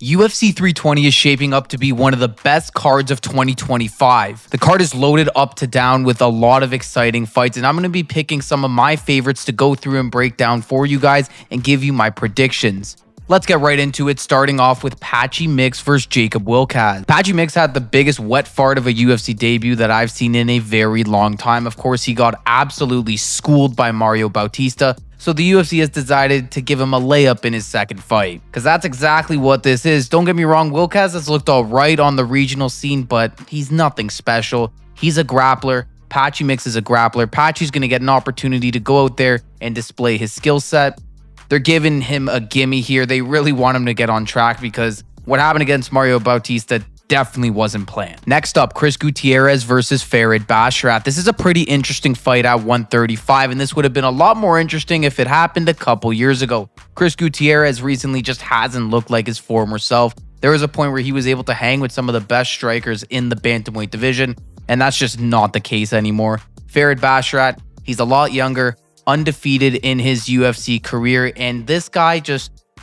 UFC 320 is shaping up to be one of the best cards of 2025. The card is loaded up to down with a lot of exciting fights, and I'm going to be picking some of my favorites to go through and break down for you guys and give you my predictions. Let's get right into it, starting off with Patchy Mix versus Jacob Wilcaz. Patchy Mix had the biggest wet fart of a UFC debut that I've seen in a very long time. Of course, he got absolutely schooled by Mario Bautista, so the UFC has decided to give him a layup in his second fight. Because that's exactly what this is. Don't get me wrong, Wilcaz has looked all right on the regional scene, but he's nothing special. He's a grappler. Patchy Mix is a grappler. Patchy's going to get an opportunity to go out there and display his skill set. They're giving him a gimme here. They really want him to get on track because what happened against Mario Bautista definitely wasn't planned. Next up, Chris Gutierrez versus Farid Basharat. This is a pretty interesting fight at 135, and this would have been a lot more interesting if it happened a couple years ago. Chris Gutierrez recently just hasn't looked like his former self. There was a point where he was able to hang with some of the best strikers in the bantamweight division, and that's just not the case anymore. Farid Basharat, he's a lot younger, undefeated in his UFC career, and this guy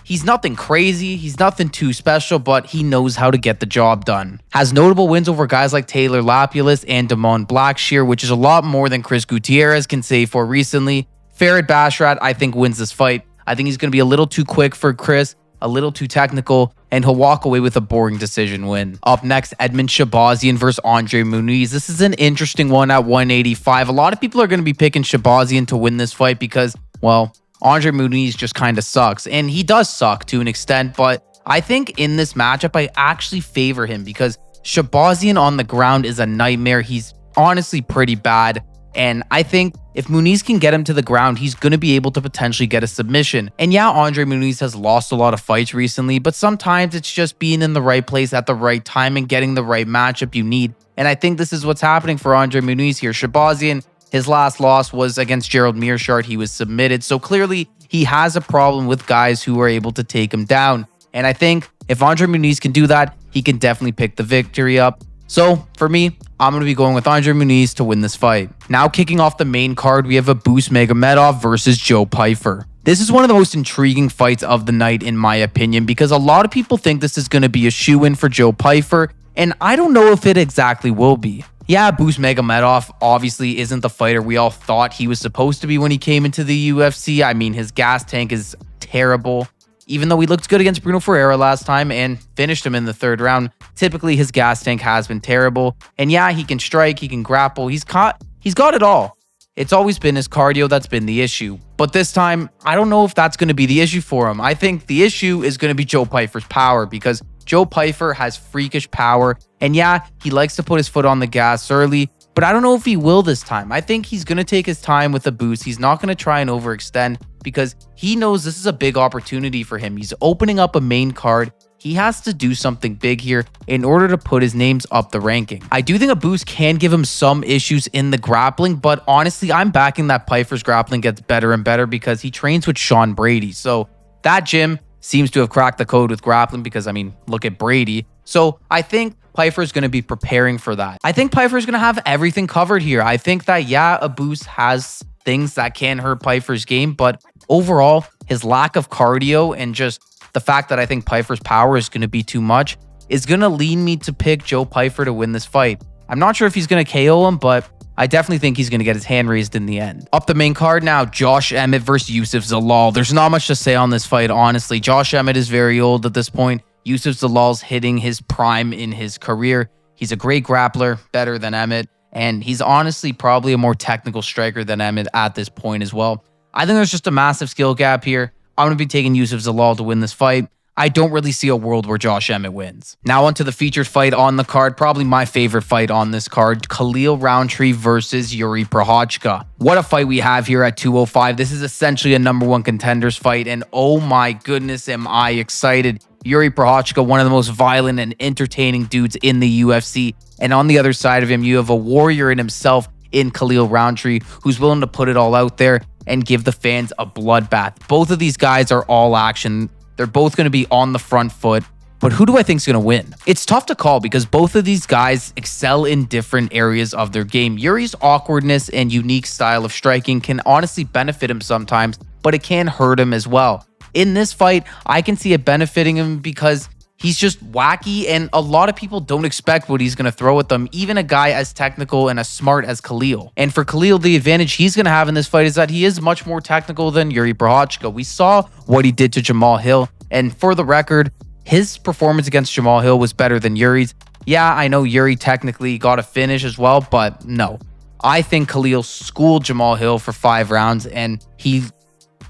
he's nothing crazy, he's nothing too special, but he knows how to get the job done. Has notable wins over guys like Taylor Lapulus and Damon Blackshear, which is a lot more than Chris Gutierrez can say for recently. Farid Basharat, I think, wins this fight. I think he's going to be a little too quick for Chris, a little too technical, and he'll walk away with a boring decision win. Up next, Edmund Shabazian versus Andre Muniz. This is an interesting one at 185. A lot of people are going to be picking Shabazian to win this fight because, well, Andre Muniz just kind of sucks, and he does suck to an extent, but I think in this matchup, I actually favor him because Shabazian on the ground is a nightmare. He's honestly pretty bad, and I think if Muniz can get him to the ground, he's going to be able to potentially get a submission. And yeah, Andre Muniz has lost a lot of fights recently, but sometimes it's just being in the right place at the right time and getting the right matchup you need, and I think this is what's happening for Andre Muniz here. Shabazian, his last loss was against Gerald Meerschaert. He was submitted. So clearly he has a problem with guys who are able to take him down. And I think if Andre Muniz can do that, he can definitely pick the victory up. So for me, I'm going to be going with Andre Muniz to win this fight. Now kicking off the main card, we have Abus Magomedov versus Joe Pyfer. This is one of the most intriguing fights of the night in my opinion because a lot of people think this is going to be a shoe-in for Joe Pyfer, and I don't know if it exactly will be. Yeah, Abus Magomedov obviously isn't the fighter we all thought he was supposed to be when he came into the UFC. I mean, his gas tank is terrible. Even though he looked good against Bruno Ferreira last time and finished him in the third round, typically his gas tank has been terrible. And yeah, he can strike, he can grapple, he's got it all. It's always been his cardio that's been the issue. But this time, I don't know if that's going to be the issue for him. I think the issue is going to be Joe Pyfer's power because Joe Pyfer has freakish power, and yeah, he likes to put his foot on the gas early, but I don't know if he will this time. I think he's going to take his time with the boost. He's not going to try and overextend because he knows this is a big opportunity for him. He's opening up a main card. He has to do something big here in order to put his names up the ranking. I do think Abus can give him some issues in the grappling, but honestly, I'm backing that Pyfer's grappling gets better and better because he trains with Sean Brady. So that gym seems to have cracked the code with grappling because, I mean, look at Brady. So I think Pyfer is going to be preparing for that. I think Pyfer is going to have everything covered here. I think that, yeah, Abus has things that can hurt Pyfer's game, but overall, his lack of cardio and just the fact that I think Pyfer's power is going to be too much is going to lead me to pick Joe Pyfer to win this fight. I'm not sure if he's going to KO him, but I definitely think he's going to get his hand raised in the end. Up the main card now, Josh Emmett versus Youssef Zalal. There's not much to say on this fight, honestly. Josh Emmett is very old at this point. Youssef Zalal's hitting his prime in his career. He's a great grappler, better than Emmett, and he's honestly probably a more technical striker than Emmett at this point as well. I think there's just a massive skill gap here. I'm going to be taking Youssef Zalal to win this fight. I don't really see a world where Josh Emmett wins. Now onto the featured fight on the card, probably my favorite fight on this card, Khalil Rountree versus Yuri Prochazka. What a fight we have here at 205. This is essentially a #1 contenders fight, and oh my goodness, am I excited. Yuri Prochazka, one of the most violent and entertaining dudes in the UFC, and on the other side of him, you have a warrior in himself in Khalil Rountree, who's willing to put it all out there and give the fans a bloodbath. Both of these guys are all action. They're both going to be on the front foot, but who do I think is going to win? It's tough to call because both of these guys excel in different areas of their game. Yuri's awkwardness and unique style of striking can honestly benefit him sometimes, but it can hurt him as well. In this fight, I can see it benefiting him because he's just wacky, and a lot of people don't expect what he's going to throw at them, even a guy as technical and as smart as Khalil. And for Khalil, the advantage he's going to have in this fight is that he is much more technical than Yuri Prochazka. We saw what he did to Jamal Hill, and for the record, his performance against Jamal Hill was better than Yuri's. Yeah, I know Yuri technically got a finish as well, but no. I think Khalil schooled Jamal Hill for 5 rounds, and he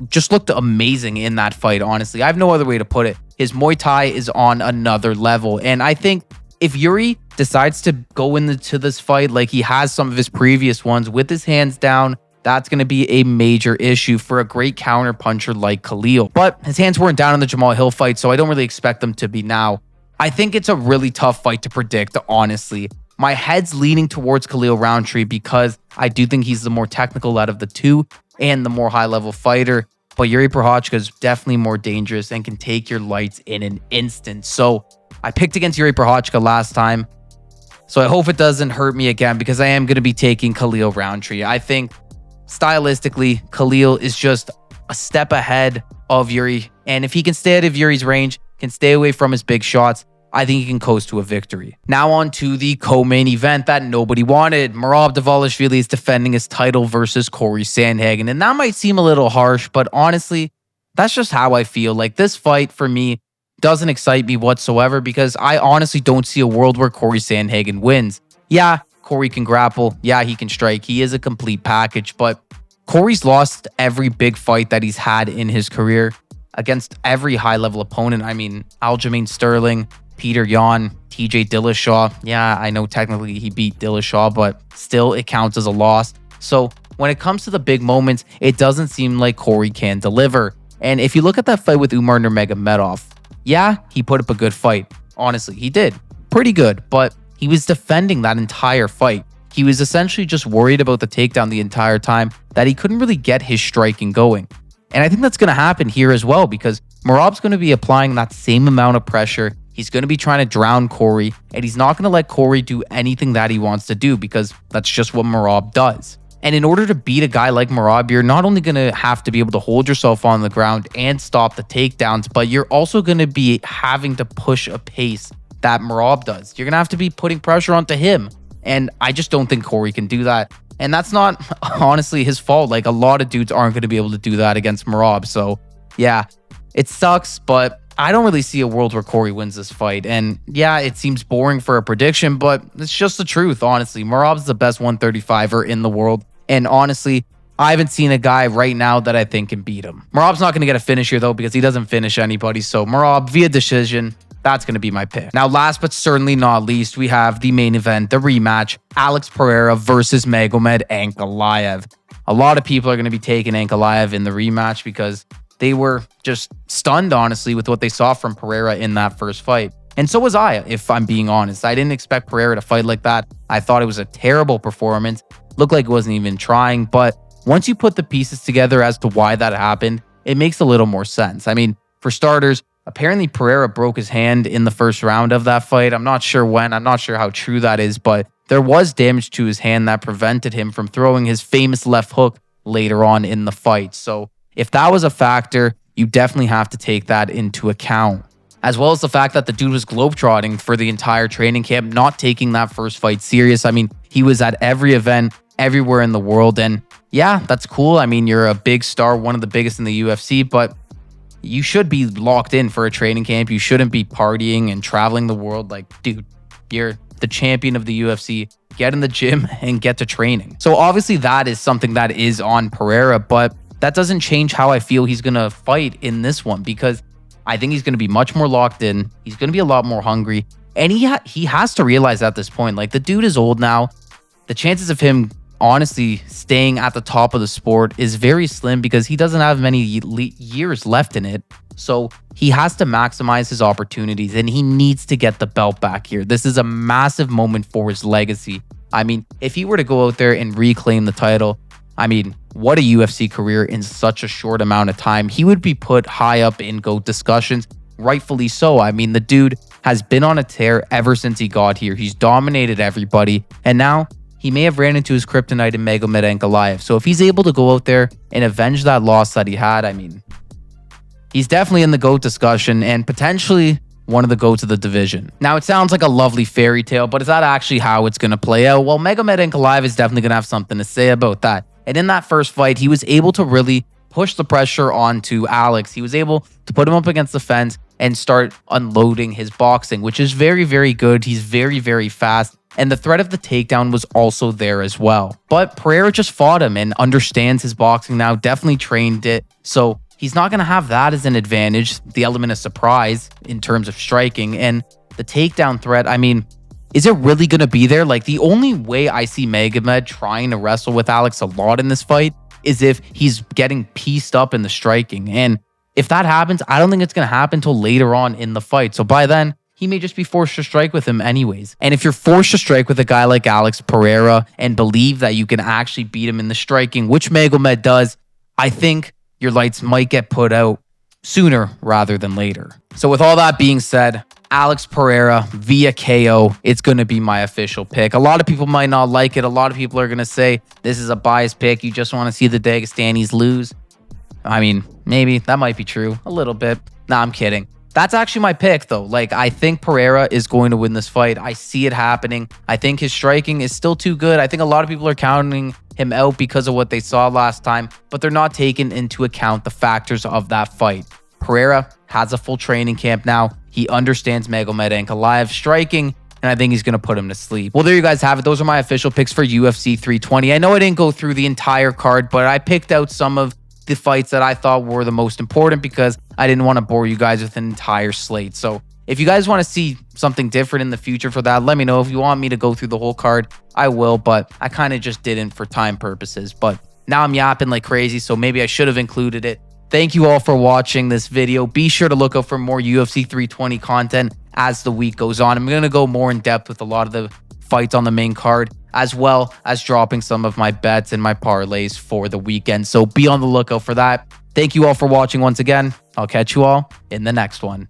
just looked amazing in that fight, honestly. I have no other way to put it. His Muay Thai is on another level, and I think if Yuri decides to go into this fight like he has some of his previous ones with his hands down, that's going to be a major issue for a great counter puncher like Khalil. But his hands weren't down in the Jamal Hill fight, so I don't really expect them to be now. I think it's a really tough fight to predict, honestly. My head's leaning towards Khalil Roundtree because I do think he's the more technical out of the two and the more high-level fighter. But Yuri Prochazka is definitely more dangerous and can take your lights in an instant. So I picked against Yuri Prochazka last time. So I hope it doesn't hurt me again because I am going to be taking Khalil Roundtree. I think stylistically, Khalil is just a step ahead of Yuri. And if he can stay out of Yuri's range, can stay away from his big shots, I think he can coast to a victory. Now on to the co-main event that nobody wanted. Merab Dvalishvili is defending his title versus Corey Sandhagen. And that might seem a little harsh, but honestly, that's just how I feel. Like, this fight for me doesn't excite me whatsoever because I honestly don't see a world where Corey Sandhagen wins. Yeah, Corey can grapple. Yeah, he can strike. He is a complete package, but Corey's lost every big fight that he's had in his career against every high-level opponent. I mean, Aljamain Sterling, Peter Yan, TJ Dillashaw. Yeah, I know technically he beat Dillashaw, but still it counts as a loss. So when it comes to the big moments, it doesn't seem like Corey can deliver. And if you look at that fight with Umar Nurmagomedov, yeah, he put up a good fight. Honestly, he did. Pretty good, but he was defending that entire fight. He was essentially just worried about the takedown the entire time that he couldn't really get his striking going. And I think that's going to happen here as well because Merab's going to be applying that same amount of pressure. He's going to be trying to drown Corey, and he's not going to let Corey do anything that he wants to do because that's just what Merab does. And in order to beat a guy like Merab, you're not only going to have to be able to hold yourself on the ground and stop the takedowns, but you're also going to be having to push a pace that Merab does. You're going to have to be putting pressure onto him. And I just don't think Corey can do that. And that's not honestly his fault. Like, a lot of dudes aren't going to be able to do that against Merab. So yeah, it sucks, but I don't really see a world where Corey wins this fight. And yeah, it seems boring for a prediction, but it's just the truth, honestly. Merab's the best 135er in the world. And honestly, I haven't seen a guy right now that I think can beat him. Merab's not going to get a finish here, though, because he doesn't finish anybody. So Merab via decision, that's going to be my pick. Now, last but certainly not least, we have the main event, the rematch, Alex Pereira versus Magomed Ankalaev. A lot of people are going to be taking Ankalaev in the rematch because they were just stunned, honestly, with what they saw from Pereira in that first fight. And so was I, if I'm being honest. I didn't expect Pereira to fight like that. I thought it was a terrible performance. Looked like it wasn't even trying. But once you put the pieces together as to why that happened, it makes a little more sense. I mean, for starters, apparently Pereira broke his hand in the first round of that fight. I'm not sure when. I'm not sure how true that is. But there was damage to his hand that prevented him from throwing his famous left hook later on in the fight. So if that was a factor, you definitely have to take that into account. As well as the fact that the dude was globetrotting for the entire training camp, not taking that first fight serious. I mean, he was at every event, everywhere in the world. And yeah, that's cool. I mean, you're a big star, one of the biggest in the UFC, but you should be locked in for a training camp. You shouldn't be partying and traveling the world. Like, dude, you're the champion of the UFC. Get in the gym and get to training. So obviously that is something that is on Pereira, but that doesn't change how I feel he's going to fight in this one because I think he's going to be much more locked in. He's going to be a lot more hungry. And he has to realize at this point, like, the dude is old now. The chances of him honestly staying at the top of the sport is very slim because he doesn't have many years left in it. So he has to maximize his opportunities and he needs to get the belt back here. This is a massive moment for his legacy. I mean, if he were to go out there and reclaim the title, I mean, what a UFC career in such a short amount of time. He would be put high up in GOAT discussions, rightfully so. I mean, the dude has been on a tear ever since he got here. He's dominated everybody. And now he may have ran into his kryptonite in Magomed Ankalaev. So if he's able to go out there and avenge that loss that he had, I mean, he's definitely in the GOAT discussion and potentially one of the GOATs of the division. Now, it sounds like a lovely fairy tale, but is that actually how it's going to play out? Well, Magomed Ankalaev is definitely going to have something to say about that. And in that first fight, he was able to really push the pressure onto Alex. He was able to put him up against the fence and start unloading his boxing, which is very, very good. He's very, very fast. And the threat of the takedown was also there as well. But Pereira just fought him and understands his boxing now, definitely trained it. So he's not going to have that as an advantage, the element of surprise in terms of striking. And the takedown threat, I mean, is it really going to be there? Like, the only way I see Magomed trying to wrestle with Alex a lot in this fight is if he's getting pieced up in the striking. And if that happens, I don't think it's going to happen until later on in the fight. So by then, he may just be forced to strike with him anyways. And if you're forced to strike with a guy like Alex Pereira and believe that you can actually beat him in the striking, which Magomed does, I think your lights might get put out sooner rather than later. So with all that being said, Alex Pereira via KO, it's going to be my official pick. A lot of people might not like it. A lot of people are going to say this is a biased pick. You just want to see the Dagestanis lose. I mean, maybe that might be true a little bit. Nah, I'm kidding. That's actually my pick, though. Like, I think Pereira is going to win this fight. I see it happening. I think his striking is still too good. I think a lot of people are counting him out because of what they saw last time, but they're not taking into account the factors of that fight. Pereira has a full training camp now. He understands Magomed Ankalaev striking, and I think he's going to put him to sleep. Well, there you guys have it. Those are my official picks for UFC 320. I know I didn't go through the entire card, but I picked out some of the fights that I thought were the most important because I didn't want to bore you guys with an entire slate. So if you guys want to see something different in the future for that, let me know. If you want me to go through the whole card, I will, but I kind of just didn't for time purposes. But now I'm yapping like crazy, so maybe I should have included it. Thank you all for watching this video. Be sure to look out for more UFC 320 content as the week goes on. I'm going to go more in depth with a lot of the fights on the main card, as well as dropping some of my bets and my parlays for the weekend. So be on the lookout for that. Thank you all for watching once again. I'll catch you all in the next one.